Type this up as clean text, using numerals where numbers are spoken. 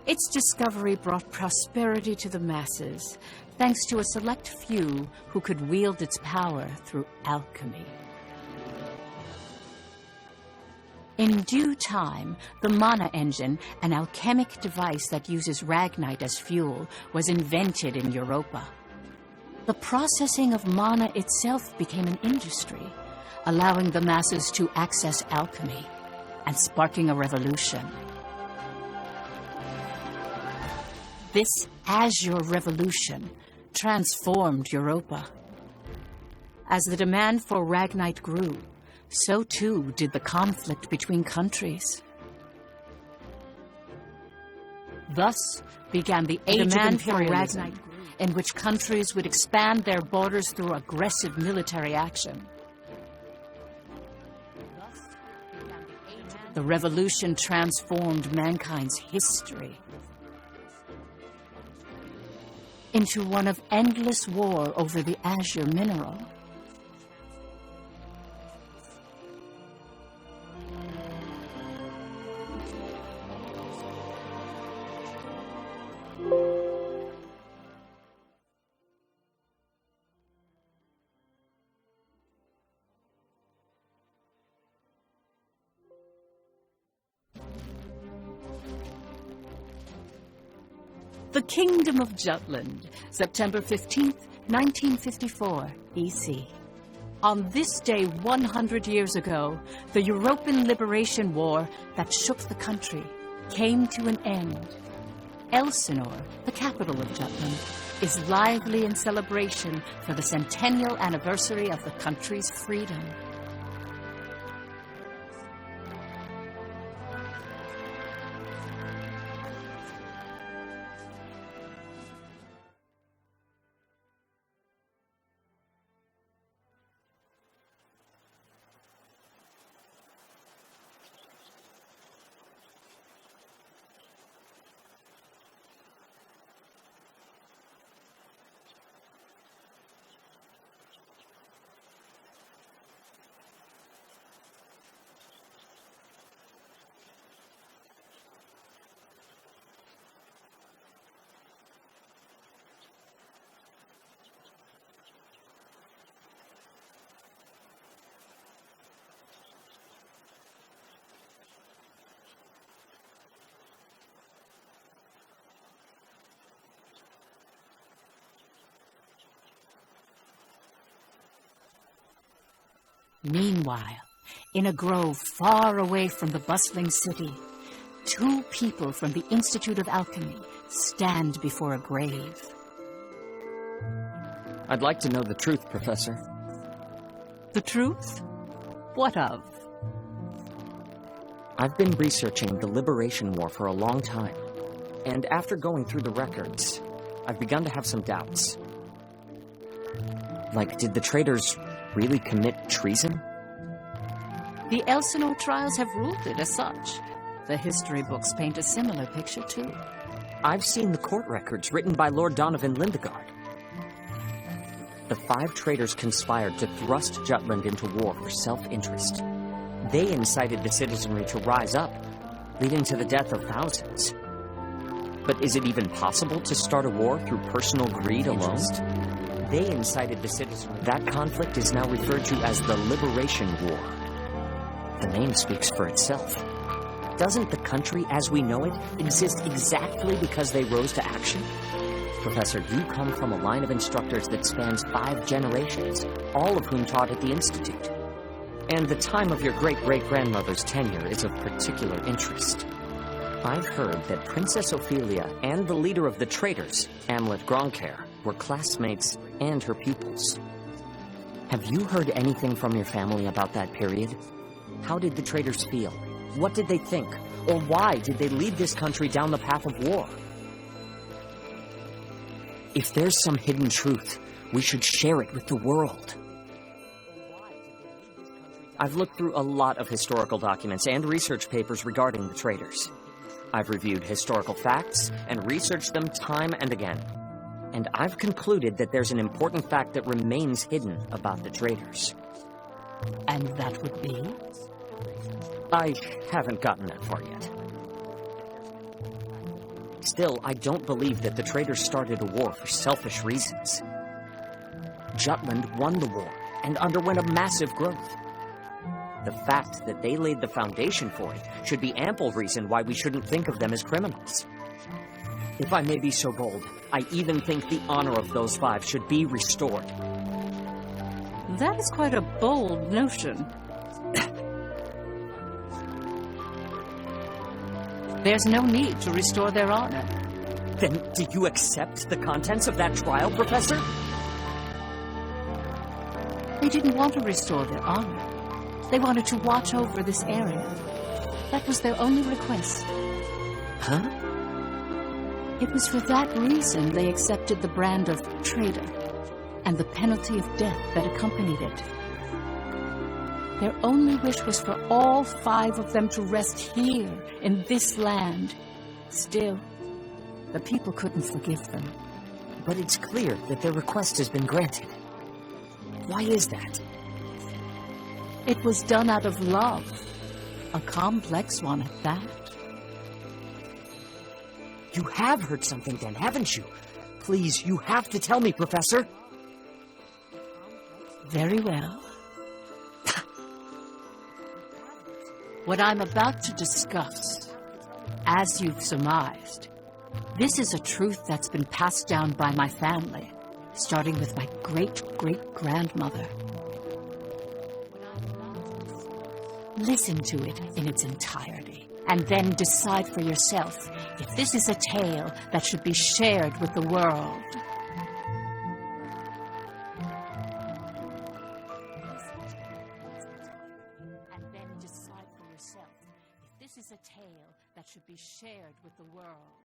Its discovery brought prosperity to the masses, thanks to a select few who could wield its power through alchemy. In due time, the mana engine, an alchemic device that uses ragnite as fuel, was invented in Europa. The processing of mana itself became an industry, allowing the masses to access alchemy and sparking a revolution. This Azure Revolution transformed Europa. As the demand for ragnite grew, so too did the conflict between countries. Thus began the Age of Imperialism, in which countries would expand their borders through aggressive military action. The revolution transformed mankind's history into one of endless war over the azure mineral. The Kingdom of Jutland, September 15th, 1954, BC. On this day 100 years ago, the European Liberation War that shook the country came to an end. Elsinore, the capital of Jutland, is lively in celebration for the centennial anniversary of the country's freedom. Meanwhile, in a grove far away from the bustling city, two people from the Institute of Alchemy stand before a grave. I'd like to know the truth, Professor. The truth? What of? I've been researching the Liberation War for a long time, and after going through the records, I've begun to have some doubts. Like, did the traitors really commit treason? The Elsinore trials have ruled it as such. The history books paint a similar picture, too. I've seen the court records written by Lord Donovan Lindegard. The 5 traitors conspired to thrust Jutland into war for self-interest. They incited the citizenry to rise up, leading to the death of thousands. But is it even possible to start a war through personal greed alone? They incited the citizenry. That conflict is now referred to as the Liberation War. The name speaks for itself. Doesn't the country as we know it exist exactly because they rose to action? Professor, you come from a line of instructors that spans 5 generations, all of whom taught at the Institute. And the time of your great-great-grandmother's tenure is of particular interest. I've heard that Princess Ophelia and the leader of the traitors, Amlet Gronkair, were classmates and her pupils. Have you heard anything from your family about that period? How did the traitors feel? What did they think? Or why did they lead this country down the path of war? If there's some hidden truth, we should share it with the world. I've looked through a lot of historical documents and research papers regarding the traitors. I've reviewed historical facts and researched them time and again. And I've concluded that there's an important fact that remains hidden about the traitors. And that would be? I haven't gotten that far yet. Still, I don't believe that the traitors started a war for selfish reasons. Jutland won the war and underwent a massive growth. The fact that they laid the foundation for it should be ample reason why we shouldn't think of them as criminals. If I may be so bold, I even think the honor of those 5 should be restored. That is quite a bold notion. There's no need to restore their honor. Then do you accept the contents of that trial, Professor? They didn't want to restore their honor. They wanted to watch over this area. That was their only request. Huh? It was for that reason they accepted the brand of traitor and the penalty of death that accompanied it. Their only wish was for all 5 of them to rest here in this land. Still, the people couldn't forgive them. But it's clear that their request has been granted. Why is that? It was done out of love. A complex one at that. You have heard something then, haven't you? Please, you have to tell me, Professor. Very well. What I'm about to discuss, as you've surmised, this is a truth that's been passed down by my family, starting with my great-great-grandmother. Listen to it in its entirety, and then decide for yourself if this is a tale that should be shared with the world. And then decide for yourself if this is a tale that should be shared with the world.